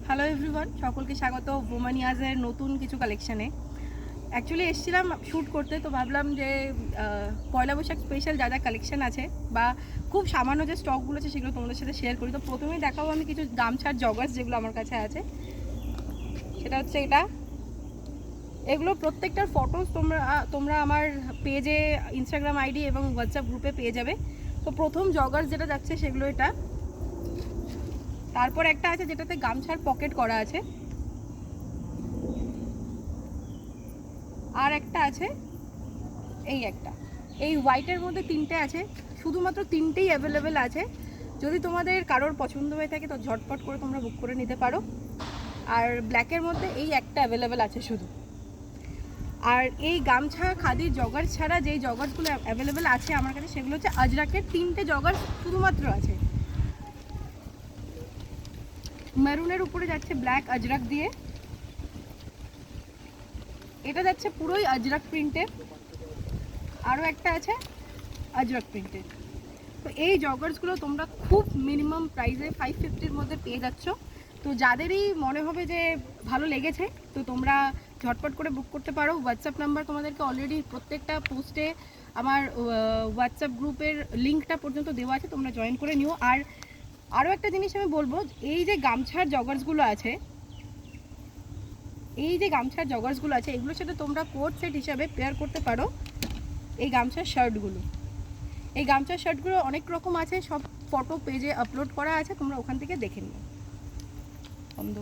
Hello everyone, সকলকে স্বাগত ওমানিয়াজের নতুন কিছু কালেকশানে। অ্যাকচুয়ালি এসেছিলাম শ্যুট করতে, তো ভাবলাম যে পয়লা বৈশাখ স্পেশাল যা যা কালেকশান আছে বা খুব সামান্য যে স্টকগুলো আছে সেগুলো তোমাদের সাথে শেয়ার করি। তো প্রথমেই দেখাবো আমি কিছু গামছার জগার্স যেগুলো আমার কাছে আছে। সেটা হচ্ছে এগুলো প্রত্যেকটার ফটোস তোমরা আমার পেজে, ইনস্টাগ্রাম আইডি এবং হোয়াটসঅ্যাপ গ্রুপে পেয়ে যাবে। তো প্রথম জগার্স যেটা যাচ্ছে সেগুলো এটা। তারপর একটা আছে যেটাতে গামছার পকেট করা আছে, আর একটা আছে এই হোয়াইটের মধ্যে তিনটে আছে, শুধুমাত্র তিনটেই অ্যাভেলেবেল আছে। যদি তোমাদের কারোর পছন্দ হয়ে থাকে তো ঝটপট করে তোমরা বুক করে নিতে পারো। আর ব্ল্যাকের মধ্যে এই একটা অ্যাভেলেবেল আছে শুধু। আর এই গামছা খাদির জগার্স ছাড়া যেই জগার্সগুলো অ্যাভেলেবেল আছে আমার কাছে সেগুলো হচ্ছে আজরাকের তিনটে জগার্স শুধুমাত্র আছে। মেরুনের উপরে যাচ্ছে ব্ল্যাক আজরাক দিয়ে, এটা যাচ্ছে পুরোই আজরাক প্রিন্টের, আরও একটা আছে আজরাক প্রিন্টের। তো এই জগার্সগুলো তোমরা খুব মিনিমাম প্রাইসে 550-র মধ্যে পেয়ে যাচ্ছ। তো যাদেরই মনে হবে যে ভালো লেগেছে তো তোমরা ঝটপট করে বুক করতে পারো। হোয়াটসঅ্যাপ নাম্বার তোমাদেরকে অলরেডি প্রত্যেকটা পোস্টে আমার হোয়াটসঅ্যাপ গ্রুপের লিঙ্কটা পর্যন্ত দেওয়া আছে, তোমরা জয়েন করে নিও। আর আরও একটা জিনিস আমি বলবো, এই যে গামছার জগার্সগুলো আছে এগুলোর সাথে তোমরা কোট সেট হিসাবে পেয়ার করতে পারো এই গামছার শার্টগুলো। এই গামছার শার্টগুলো অনেক রকম আছে, সব ফটো পেজে আপলোড করা আছে, তোমরা ওখান থেকে দেখে নিও। বন্ধ।